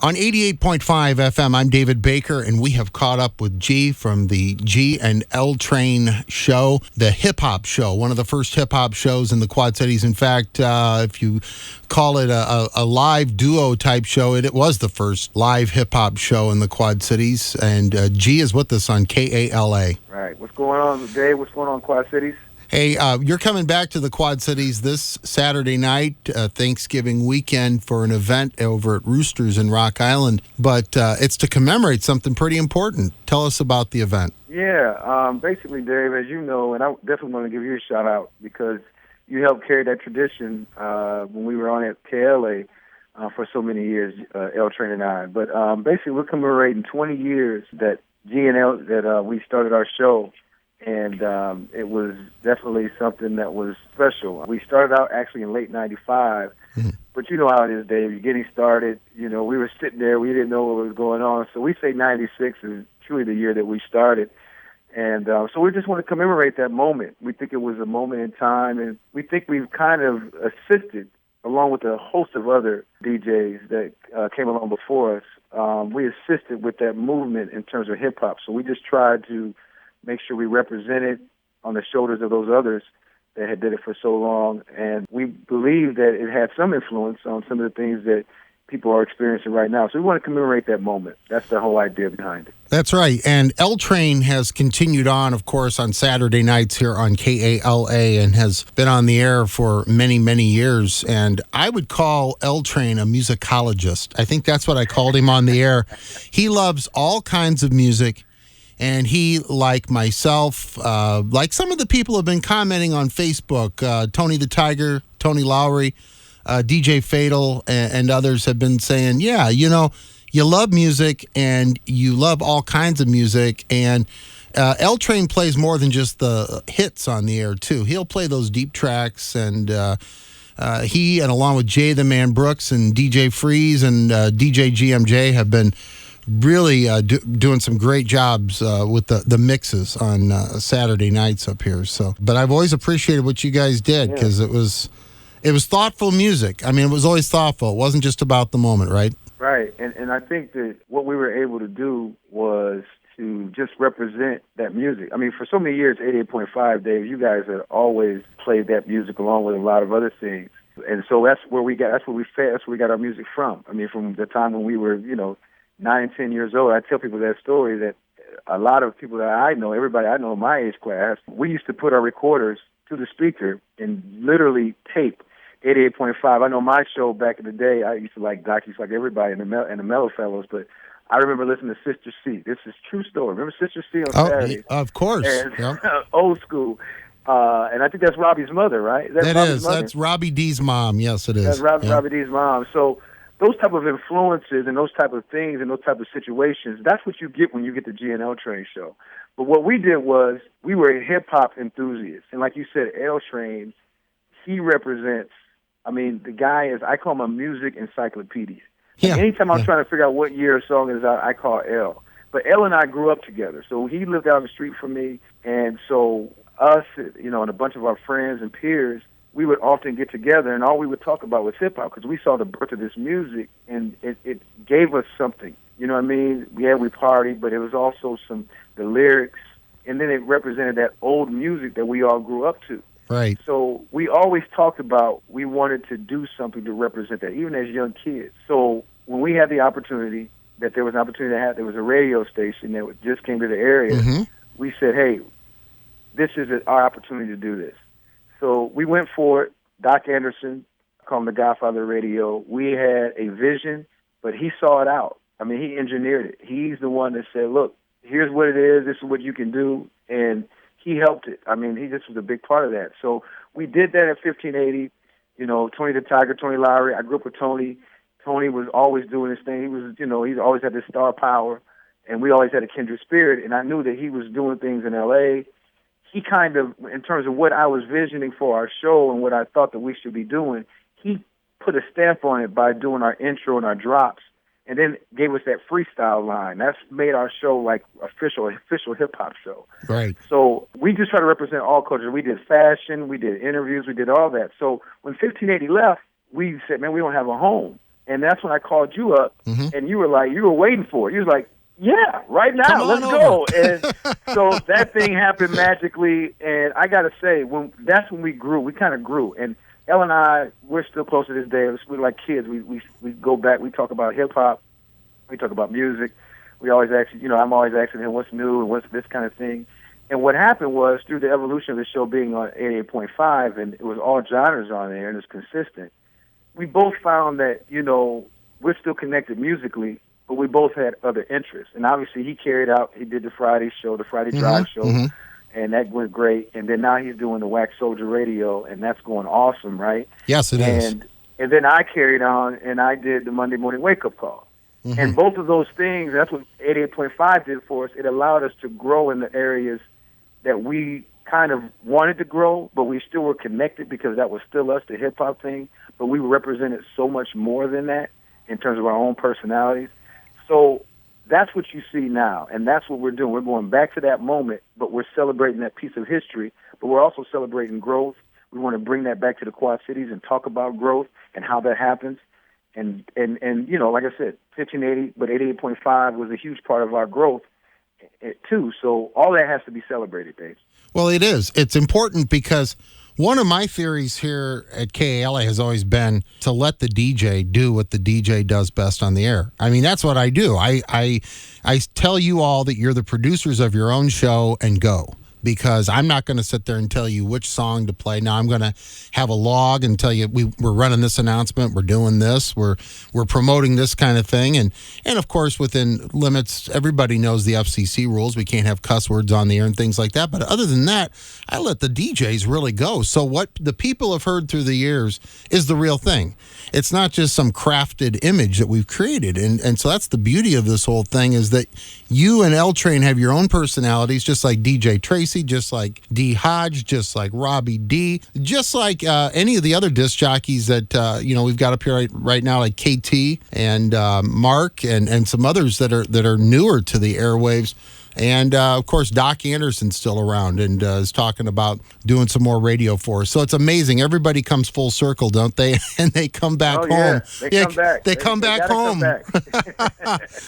On 88.5 FM, I'm David Baker, and we have caught up with G from the G and L Train show, the hip-hop show, one of the first hip-hop shows in the Quad Cities. In fact, if you call it a live duo-type show, it was the first live hip-hop show in the Quad Cities, and G is with us on KALA. Right. What's going on, Dave? What's going on, Quad Cities? Hey, you're coming back to the Quad Cities this Saturday night, Thanksgiving weekend, for an event over at Roosters in Rock Island. But it's to commemorate something pretty important. Tell us about the event. Yeah, basically, Dave, as you know, and I definitely want to give you a shout out because you helped carry that tradition when we were on at KLA for so many years, L Train and I. But basically, we're commemorating 20 years that G&L, that we started our show. And it was definitely something that was special. We started out actually in late 95, but you know how it is, Dave. You're getting started. You know, we were sitting there. We didn't know what was going on. So we say 96 is truly the year that we started. And so we just want to commemorate that moment. We think it was a moment in time, and we think we've kind of assisted, along with a host of other DJs that came along before us. We assisted with that movement in terms of hip-hop. So we just tried to make sure we represented on the shoulders of those others that had did it for so long. And we believe that it had some influence on some of the things that people are experiencing right now. So we want to commemorate that moment. That's the whole idea behind it. That's right. And L Train has continued on, of course, on Saturday nights here on KALA and has been on the air for many, many years. And I would call L Train a musicologist. I think that's what I called him on the air. He loves all kinds of music. And he, like myself, like some of the people have been commenting on Facebook, Tony the Tiger, Tony Lowry, DJ Fatal, and others have been saying, yeah, you know, you love music and you love all kinds of music. And L Train plays more than just the hits on the air, too. He'll play those deep tracks. And he, and along with Jay the Man Brooks and DJ Freeze and DJ GMJ, have been really doing some great jobs with the mixes on Saturday nights up here. So, but I've always appreciated what you guys did because it was thoughtful music. I mean, it was always thoughtful. It wasn't just about the moment, right? Right, and I think that what we were able to do was to just represent that music. I mean, for so many years, 88.5, Dave, you guys had always played that music along with a lot of other things, and so that's where we got our music from. I mean, from the time when we were, 9, 10 years old. I tell people that story that a lot of people that I know, everybody I know in my age class, we used to put our recorders to the speaker and literally tape 88.5. I know my show back in the day, I used to like Doc, used to like everybody in the Mellow Fellows, but I remember listening to Sister C. This is true story. Remember Sister C on Saturdays? Of course. And, old school. And I think that's Robbie's mother, right? That's Robbie D's mom. Yes, it is. That's Robbie D's mom. So those type of influences and those type of things and those type of situations, that's what you get when you get the G&L Train show. But what we did was we were hip-hop enthusiasts. And like you said, L Train, he represents, I mean, the guy is, I call him a music encyclopedia. Yeah. Anytime I'm trying to figure out what year a song is out, I call L. But L and I grew up together. So he lived out the street from me. And so us, and a bunch of our friends and peers, we would often get together, and all we would talk about was hip-hop because we saw the birth of this music, and it gave us something. You know what I mean? Yeah, we partied, but it was also the lyrics, and then it represented that old music that we all grew up to. Right. So we always talked about we wanted to do something to represent that, even as young kids. So when we had the opportunity, there was a radio station that just came to the area, we said, hey, this is our opportunity to do this. So we went for it. Doc Anderson, I call him the Godfather of radio. We had a vision, but he saw it out. I mean, he engineered it. He's the one that said, look, here's what it is. This is what you can do. And he helped it. I mean, he just was a big part of that. So we did that at 1580. Tony the Tiger, Tony Lowry. I grew up with Tony. Tony was always doing his thing. He was, he's always had this star power, and we always had a kindred spirit. And I knew that he was doing things in L.A., he kind of, in terms of what I was visioning for our show and what I thought that we should be doing, he put a stamp on it by doing our intro and our drops, and then gave us that freestyle line. That's made our show like official hip-hop show. Right. So we just try to represent all cultures. We did fashion, we did interviews, we did all that. So when 1580 left, we said, man, we don't have a home. And that's when I called you up, Mm-hmm. and you were waiting for it. You was like, yeah, right now, Come on let's over. go. And so that thing happened magically, and I got to say, that's when we grew. We kind of grew. And Elle and I, we're still close to this day. We're like kids. We go back. We talk about hip-hop. We talk about music. We always ask, I'm always asking him what's new and what's this kind of thing. And what happened was, through the evolution of the show being on 88.5, and it was all genres on there, and it's consistent, we both found that, we're still connected musically, but we both had other interests. And obviously he did the Friday show, the Friday Drive show, and that went great. And then now he's doing the Wax Soldier Radio, and that's going awesome, right? Yes, it is. And then I carried on, and I did the Monday Morning Wake Up Call. Mm-hmm. And both of those things, that's what 88.5 did for us. It allowed us to grow in the areas that we kind of wanted to grow, but we still were connected because that was still us, the hip-hop thing. But we represented so much more than that in terms of our own personalities. So that's what you see now, and that's what we're doing. We're going back to that moment, but we're celebrating that piece of history, but we're also celebrating growth. We want to bring that back to the Quad Cities and talk about growth and how that happens. And like I said, 1580, but 88.5 was a huge part of our growth too. So all that has to be celebrated, Dave. Well, it is. It's important because one of my theories here at KALA has always been to let the DJ do what the DJ does best on the air. I mean, that's what I do. I tell you all that you're the producers of your own show and go. Because I'm not going to sit there and tell you which song to play. Now I'm going to have a log and tell you we're running this announcement, we're doing this, we're promoting this kind of thing, and of course within limits. Everybody knows the FCC rules. We can't have cuss words on the air and things like that. But other than that, I let the DJs really go. So what the people have heard through the years is the real thing. It's not just some crafted image that we've created, and so that's the beauty of this whole thing is that you and L Train have your own personalities, just like DJ Tracy, just like D Hodge, just like Robbie D, just like any of the other disc jockeys that we've got up here right now, like KT and Mark and some others that are newer to the airwaves. And, of course, Doc Anderson's still around and is talking about doing some more radio for us. So it's amazing. Everybody comes full circle, don't they? And they come back home. Yeah. They come back. They come back home.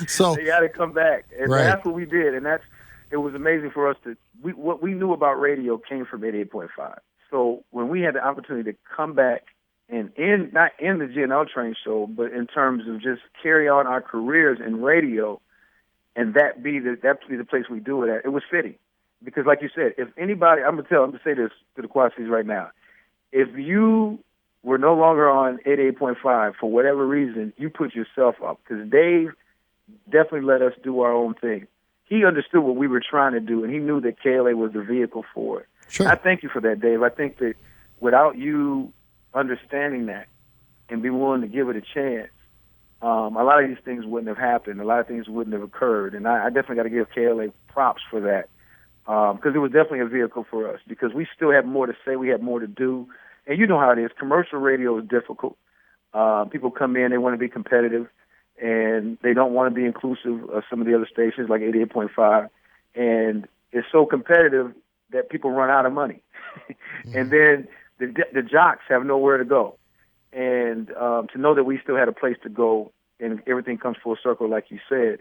So they got to come back. And right. That's what we did. And it was amazing for us what we knew about radio came from 88.5. So when we had the opportunity to come back and not in the GNL Train show, but in terms of just carry on our careers in radio, and that be the place we do it at, it was fitting. Because like you said, if anybody, I'm going to say this to the Quad Cities right now, if you were no longer on 88.5 for whatever reason, you put yourself up. Because Dave definitely let us do our own thing. He understood what we were trying to do, and he knew that KLA was the vehicle for it. Sure. I thank you for that, Dave. I think that without you understanding that and being willing to give it a chance, a lot of these things wouldn't have happened. A lot of things wouldn't have occurred. And I definitely got to give KLA props for that because it was definitely a vehicle for us because we still had more to say. We had more to do. And you know how it is. Commercial radio is difficult. People come in, they want to be competitive, and they don't want to be inclusive of some of the other stations like 88.5. And it's so competitive that people run out of money. And then the jocks have nowhere to go. And to know that we still had a place to go and everything comes full circle, like you said,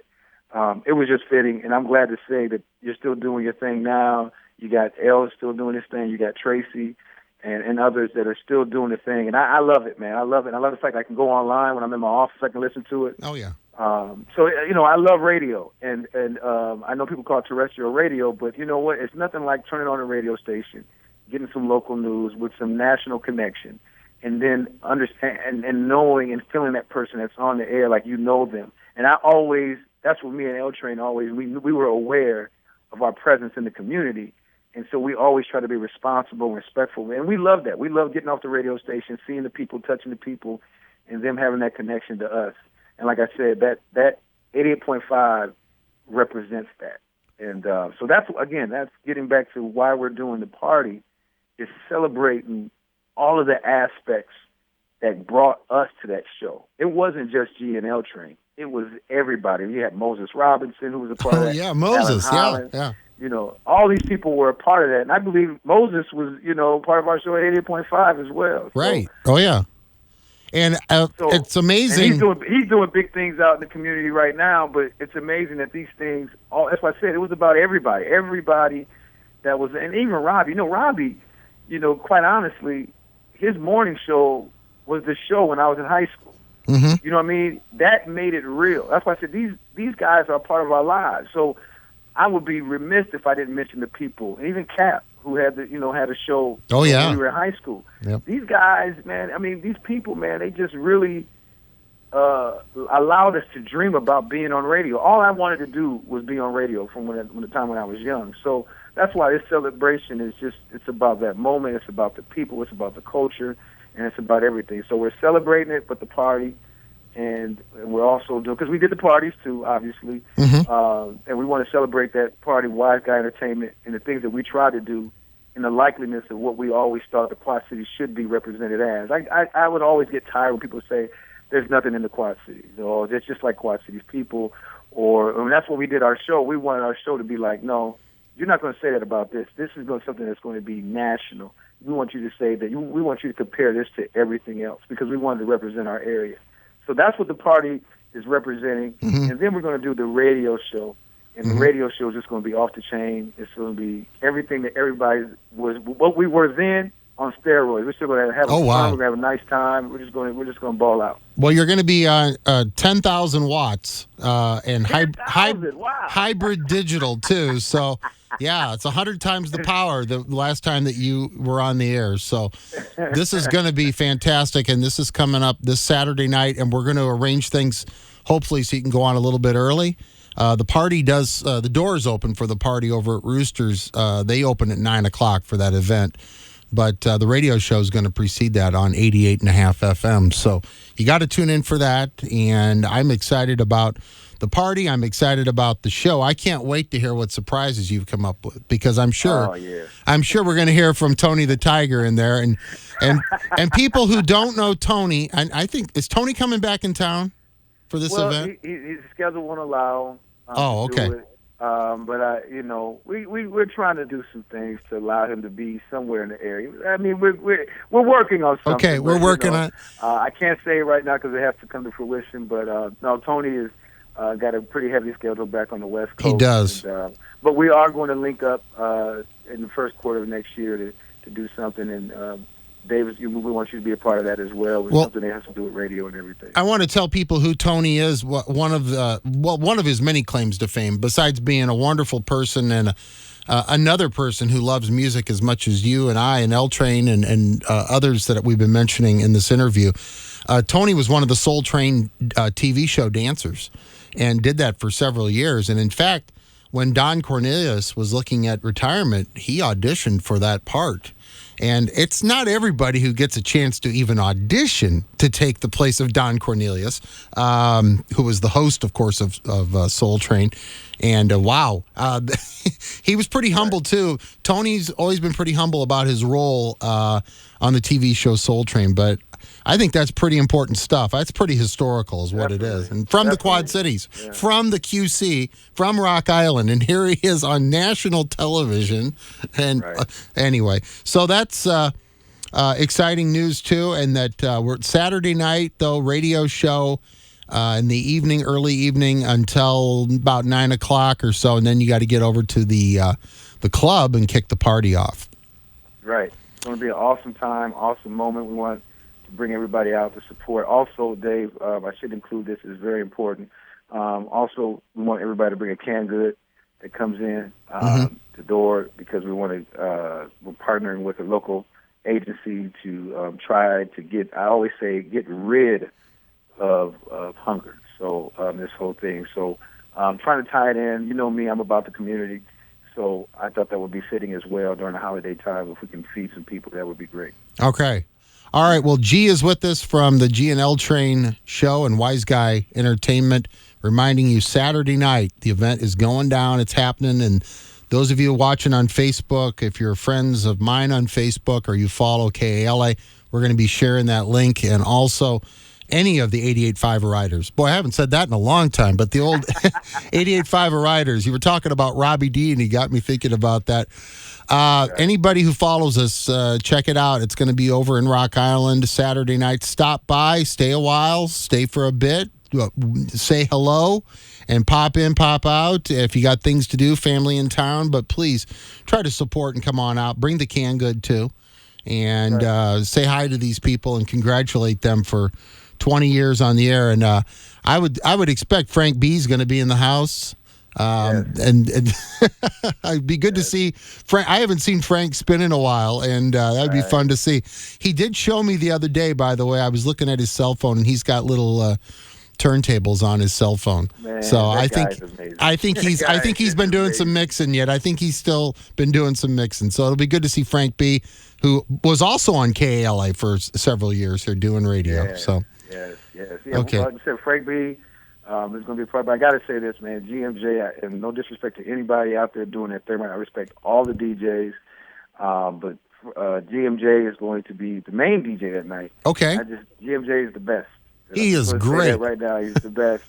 it was just fitting. And I'm glad to say that you're still doing your thing now. You got Elle still doing his thing. You got Tracy and others that are still doing the thing. And I love it, man. I love it. I love the fact I can go online when I'm in my office. I can listen to it. Oh, yeah. So, I love radio. And I know people call it terrestrial radio, but you know what? It's nothing like turning on a radio station, getting some local news with some national connection. And then understand and knowing and feeling that person that's on the air like you know them. And that's what me and L Train always, we were aware of our presence in the community. And so we always try to be responsible and respectful. And we love that. We love getting off the radio station, seeing the people, touching the people, and them having that connection to us. And like I said, that 88.5 represents that. And so that's getting back to why we're doing the party, is celebrating all of the aspects that brought us to that show. It wasn't just G and L Train. It was everybody. You had Moses Robinson, who was a part of that. Yeah, Moses. Yeah. All these people were a part of that. And I believe Moses was, part of our show at 88.5 as well. Right. So, oh, yeah. And So it's and amazing. he's doing big things out in the community right now. But it's amazing that these things. All that's why I said it was about everybody. Everybody that was, and even Robbie. Robbie. Quite honestly, his morning show was the show when I was in high school. Mm-hmm. You know what I mean? That made it real. That's why I said these guys are a part of our lives. So I would be remiss if I didn't mention the people, and even Cap, who had had a show. Oh, yeah. When we were in high school. Yep. These guys, man. I mean, these people, man. They just really allowed us to dream about being on radio. All I wanted to do was be on radio from the time when I was young. So that's why this celebration is it's about that moment. It's about the people. It's about the culture, and it's about everything. So we're celebrating it with the party. And we're also doing, because we did the parties too, obviously, and we want to celebrate that party, Wise Guy Entertainment, and the things that we try to do in the likeliness of what we always thought the Quad Cities should be represented as. I would always get tired when people say there's nothing in the Quad Cities, or it's just like Quad Cities people, and that's when we did our show. We wanted our show to be like, no, you're not going to say that about this. This is something that's going to be national. We want you to say that. We want you to compare this to everything else, because we wanted to represent our area. So that's what the party is representing. And then we're going to do the radio show. And the radio show is just going to be off the chain. It's going to be everything that everybody was, what we were then, on steroids. We're still going to have fun. We're going to have a nice time. We're just going to ball out. Well, you're going to be on 10,000 watts and 10,000, wow. hybrid digital, too. So, yeah, it's 100 times the power the last time that you were on the air. So this is going to be fantastic, and this is coming up this Saturday night, and we're going to arrange things, hopefully, so you can go on a little bit early. The party does, the doors open for the party over at Roosters. They open at 9 o'clock for that event. But the radio show is going to precede that on 88.5 FM. So you got to tune in for that. And I'm excited about the party. I'm excited about the show. I can't wait to hear what surprises you've come up with, because I'm sure we're going to hear from Tony the Tiger in there. And people who don't know Tony, and I think, is Tony coming back in town for this event? His schedule won't allow. Okay. Do it. But we're trying to do some things to allow him to be somewhere in the area. I mean, we're working on something. Okay, we're working on it. I can't say it right now because it has to come to fruition. But no, Tony is got a pretty heavy schedule back on the West Coast. He does. And, but we are going to link up in the first quarter of next year to do something. And Davis, we want you to be a part of that as well. It's something that has to do with radio and everything. I want to tell people who Tony is. One of his many claims to fame, besides being a wonderful person and another person who loves music as much as you and I and L Train and others that we've been mentioning in this interview. Tony was one of the Soul Train TV show dancers and did that for several years. And in fact, when Don Cornelius was looking at retirement, he auditioned for that part. And it's not everybody who gets a chance to even audition to take the place of Don Cornelius, who was the host, of course, of Soul Train. And wow, he was pretty humble, too. Tony's always been pretty humble about his role on the TV show Soul Train. But I think that's pretty important stuff. That's pretty historical is what it is. And from the Quad Cities, from the QC, from Rock Island. And here he is on national television. And anyway, so that's exciting news, too. And that we're Saturday night, though, radio show in the evening, early evening until about 9 o'clock or so. And then you got to get over to the club and kick the party off. Right. It's going to be an awesome time, awesome moment. We want bring everybody out to support. Also, Dave, I should include this, is very important. Also, we want everybody to bring a canned good that comes in the door, because we want to. We're partnering with a local agency to try to get. I always say, get rid of hunger. So this whole thing. So trying to tie it in. You know me, I'm about the community. So I thought that would be fitting as well during the holiday time. If we can feed some people, that would be great. Okay. All right, well, G is with us from the G and L Train show and Wise Guy Entertainment, reminding you Saturday night, the event is going down, it's happening, and those of you watching on Facebook, if you're friends of mine on Facebook or you follow KALA, we're going to be sharing that link, and also any of the 88.5 Riders. Boy, I haven't said that in a long time, but the old 88.5 Riders. You were talking about Robbie D, and he got me thinking about that. Anybody who follows us, check it out. It's going to be over in Rock Island Saturday night. Stop by, stay a while, stay for a bit, say hello, and pop in, pop out. If you got things to do, family in town, but please try to support and come on out. Bring the canned good too, and say hi to these people and congratulate them for 20 years on the air. And I would expect Frank B is going to be in the house. And it'd be good to see Frank. I haven't seen Frank spin in a while, and that would be fun to see. He did show me the other day, by the way. I was looking at his cell phone, and he's got little turntables on his cell phone. Man, so I think he's been doing some mixing yet. I think he's still been doing some mixing. So it'll be good to see Frank B, who was also on KALA for several years here doing radio. Yes, so yes. Yeah, okay. Like I said, Frank B is going to be a part. But I got to say this, man. GMJ, and no disrespect to anybody out there doing that thing. I respect all the DJs, but GMJ is going to be the main DJ that night. Okay. GMJ is the best. He is great. Right now, he's the best.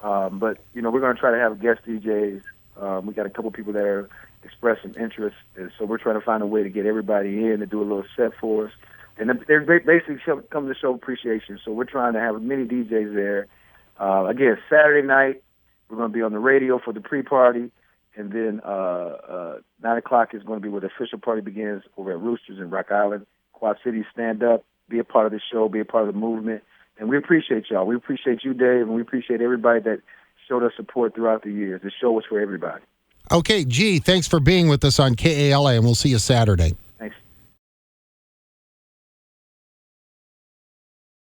But, we're going to try to have guest DJs. We got a couple people that are expressing interest, and so we're trying to find a way to get everybody in to do a little set for us. And they're basically come to show appreciation. So we're trying to have as many DJs there. Again, Saturday night, we're going to be on the radio for the pre-party, and then 9 o'clock is going to be where the official party begins over at Roosters in Rock Island. Quad City, stand up, be a part of the show, be a part of the movement. And we appreciate y'all. We appreciate you, Dave, and we appreciate everybody that showed us support throughout the years. The show was for everybody. Okay, G, thanks for being with us on KALA, and we'll see you Saturday.